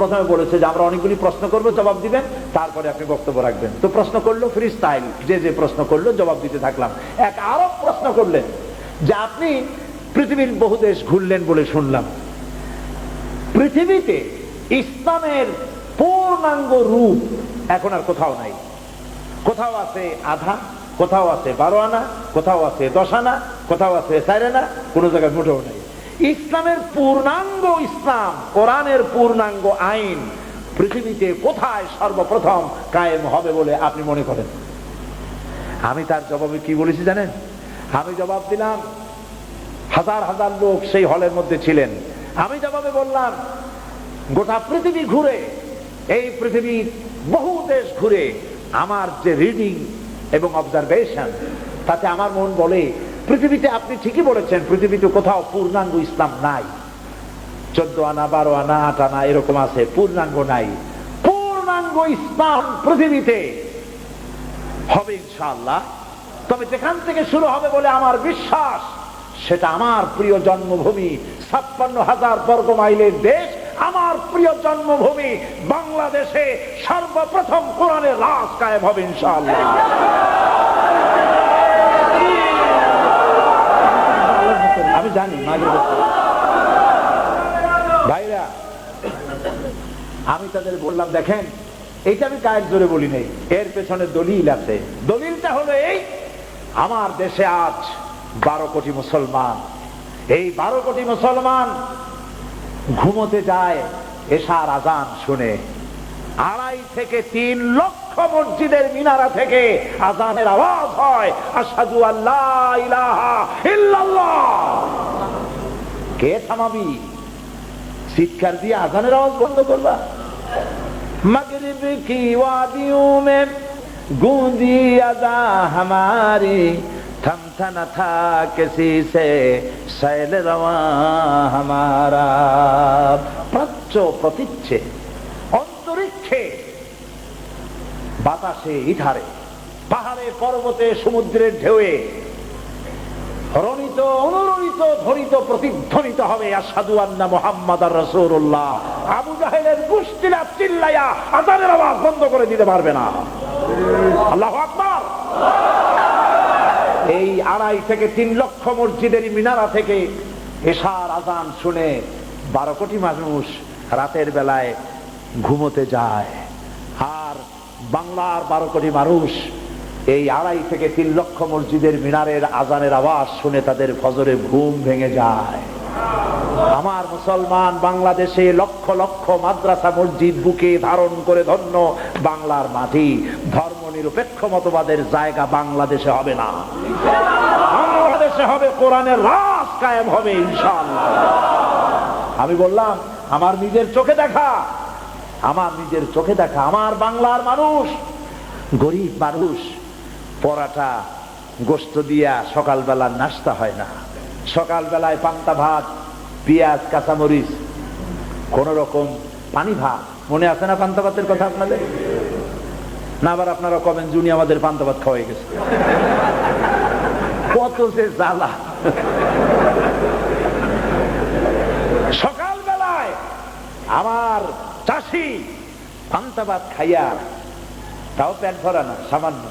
প্রথমে বলেছে যে আমরা অনেকগুলি প্রশ্ন করব, জবাব দিবেন, তারপরে আপনি বক্তব্য রাখবেন। তো প্রশ্ন করলো ফ্রি স্টাইল, যে প্রশ্ন করলো জবাব দিতে থাকলাম। এক আরব প্রশ্ন করলেন যে আপনি পৃথিবীর বহু দেশ ঘুরলেন বলে শুনলাম, পৃথিবীতে ইসলামের পূর্ণাঙ্গ রূপ এখন আর কোথাও নাই। কোথাও আছে আধা, কোথাও আছে 12 আনা, কোথাও আছে 10 আনা, কোথাও আছে 4 আনা, কোনো জায়গায় মোটেও নাই। ইসলামের পূর্ণাঙ্গ ইসলাম, কোরআনের পূর্ণাঙ্গ আইন পৃথিবীতে কোথায় সর্বপ্রথম কায়েম হবে বলে আপনি মনে করেন? আমি তার জবাবে কি বলেছি জানেন? আমি জবাব দিলাম, হাজার হাজার লোক সেই হলের মধ্যে ছিলেন। আমি জবাবে বললাম, গোটা পৃথিবী ঘুরে, এই পৃথিবীর বহু দেশ ঘুরে আমার যে রিডিং এবং অবজারভেশন, তাতে আমার মন বলে পৃথিবীতে আপনি ঠিকই বলেছেন, পৃথিবীতে কোথাও পূর্ণাঙ্গ ইসলাম নাই। 14 আনা, 12 আনা, 8 আনা এরকম আছে, পূর্ণাঙ্গ নাই। পূর্ণাঙ্গ ইসলাম পৃথিবীতে হবে ইনশাআল্লাহ। তবে যেখান থেকে শুরু হবে বলে আমার বিশ্বাস, সেটা আমার প্রিয় জন্মভূমি 56,000 বর্গ মাইলের দেশ, আমার প্রিয় জন্মভূমি বাংলাদেশে সর্বপ্রথম কোরআনের রাজ কায়েম হবে ইনশাআল্লাহ। আমি জানি ভাইরা, আমি তাদের বললাম, দেখেন এইটা আমি কায়ের জোরে বলি নাই, এর পেছনে দলিল আছে। দলিলটা হলো এই, আমার দেশে আজ 12 কোটি মুসলমান। এই 12 কোটি মুসলমান ঘুমোতে যায় এশার আজান শুনে। 2.5 থেকে 3 লক্ষ মসজিদের মিনারা থেকে আজানের আওয়াজ হয়, আশহাদু আল্লা ইলাহা ইল্লাল্লাহ। কে থামাবি? চিৎকার দিয়ে আজানের আওয়াজ বন্ধ করবা? মাগরিব কি ওয়াদিयों में गूंजी अज़ा हमारी, थमता न था किसी से सैल रवा हमारा। প্রাচ্য প্রতীচ্ছে, অন্তরিক্ষে, বাতাসে, ইধারে, পাহাড়ে, পর্বতে, সমুদ্রের ঢেউয়ে রণিত, অনুরণিত, ধ্বনিত, প্রতিধ্বনিত হবে আশহাদু আন্না মুহাম্মাদার রাসূলুল্লাহ। আবু জাহেলের গোষ্ঠীরা চিল্লায়া আযানের আওয়াজ বন্ধ করে দিতে পারবে না। আল্লাহু আকবার। এই 2.5 থেকে 3 লক্ষ মসজিদের মিনারা থেকে এশার আজান শুনে 12 কোটি মানুষ রাতের বেলায় ঘুমোতে যায়। আর বাংলার 12 কোটি মানুষ এই 2.5 থেকে 3 লক্ষ মসজিদের মিনারের আজানের আওয়াজ শুনে তাদের ফজরে ঘুম ভেঙে যায়। আমার মুসলমান বাংলাদেশে লক্ষ লক্ষ মাদ্রাসা মসজিদ বুকে ধারণ করে ধন্য বাংলার মাটি। ধর্ম নিরপেক্ষ মতবাদের জায়গা বাংলাদেশে হবে না, বাংলাদেশে হবে কোরআনের রাজ কায়েম হবে ইনশাআল্লাহ। আমি বললাম, আমার নিজের চোখে দেখা, আমার নিজের চোখে দেখা, আমার বাংলার মানুষ, গরিব মানুষ, পরাটা গোস্ত দিয়া সকালবেলা নাস্তা হয় না। সকালবেলায় পান্তা ভাত, পেঁয়াজ, কাঁচামরিচ, কোন রকম পানি ভাত। মনে আছে না পান্তা ভাতের কথা আপনাদের? না আবার আপনারা কবেন জুনি আমাদের পান্তা ভাত খাওয়াই গেছে। কত যে জ্বালা। সকালবেলায় আমার চাষি পান্তা ভাত খাইয়া, তাও পেট ভরা না, সামান্য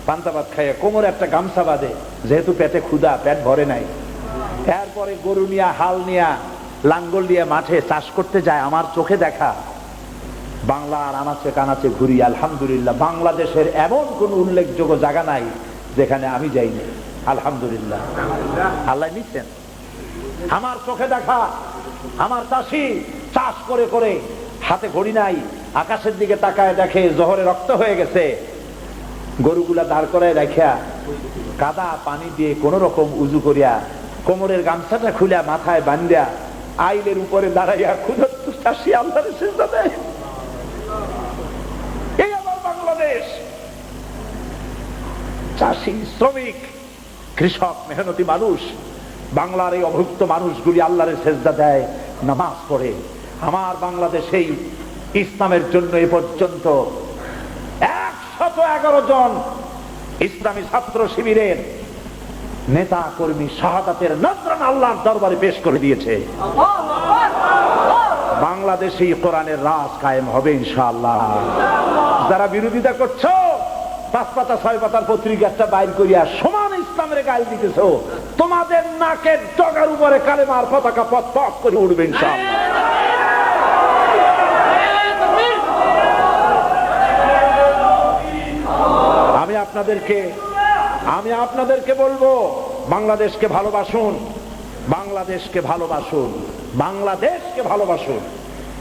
পান্তা ভাত খাইয়া কোমরে একটা গামছা বাঁধে, যেহেতু পেটে ক্ষুধা, পেট ভরে নাই। এরপরে গরু নিয়া, হাল নিয়া, লাঙ্গল দিয়ে মাঠে চাষ করতে যায়। আমার চোখে দেখা। বাংলার আনাচে কানাচে ঘুরি, আলহামদুলিল্লাহ বাংলাদেশের এমন কোন উল্লেখযোগ্য জায়গা নাই যেখানে আমি যাইনি। আলহামদুলিল্লাহ, আল্লাহ নিচ্ছেন। আমার চোখে দেখা আমার চাষি চাষ করে করে, হাতে ঘড়ি নাই, আকাশের দিকে তাকায় দেখে জোহরে রক্ত হয়ে গেছে। গরুগুলা দাঁড় করায় রাখিয়া কাদা পানি দিয়ে কোন রকম উজু করিয়া কোমরের গামছাটা খুলে মাথায় বান্ধিয়া আইলের উপরে দাঁড়াইয়া ক্ষুধার্ত চাষি আল্লাহর সিজদা দেয়। এই আমার বাংলাদেশ। চাষি, শ্রমিক, কৃষক, মেহনতি মানুষ, বাংলার এই অভুক্ত মানুষগুলি আল্লাহর সিজদা দেয়, নামাজ পড়ে। আমার বাংলাদেশেই ইসলামের জন্য এ পর্যন্ত 111 জন ইসলামী ছাত্র শিবিরের নেতা কর্মী শাহাদাতের নজরানা আল্লাহর দরবারে পেশ করে দিয়েছে। বাংলাদেশেই কোরআনের রাজ কায়েম হবে ইনশাআল্লাহ। যারা বিরোধিতা করছো, 5 পাতা 6 পাতার পত্রিকা একটা বাইর করিয়া সমান ইসলামের গায়ে দিতেছো, তোমাদের নাকের ডগার উপরে কালেমার পতাকা পথ পথ করে উঠবে ইনশাআল্লাহ। আমি আপনাদেরকে বলবো, বাংলাদেশকে ভালোবাসুন, বাংলাদেশকে ভালোবাসুন, বাংলাদেশকে ভালোবাসুন,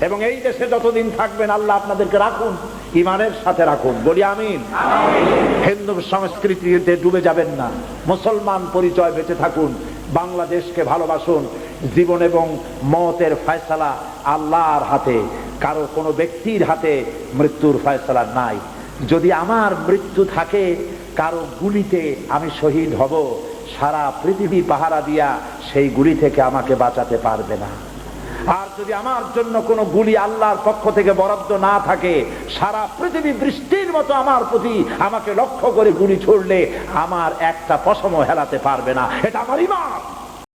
এবং এই দেশে যতদিন থাকবেন আল্লাহ আপনাদেরকে রাখুন, ইমানের সাথে রাখুন। বলি আমিন। হিন্দু সংস্কৃতিতে ডুবে যাবেন না, মুসলমান পরিচয় বেঁচে থাকুন, বাংলাদেশকে ভালোবাসুন। জীবন এবং মওতের ফয়সালা আল্লাহর হাতে, কারো কোনো ব্যক্তির হাতে মৃত্যুর ফয়সালা নাই। যদি আমার মৃত্যু থাকে কারো গুলিতে আমি শহীদ হব, সারা পৃথিবী পাহারা দিয়া সেই গুলি থেকে আমাকে বাঁচাতে পারবে না। আর যদি আমার জন্য কোনো গুলি আল্লাহর পক্ষ থেকে বরাদ্দ না থাকে, সারা পৃথিবী বৃষ্টির মতো আমার প্রতি আমাকে লক্ষ্য করে গুলি ছুড়লে আমার একটা পশমও হেলাতে পারবে না। এটা আমার ঈমান।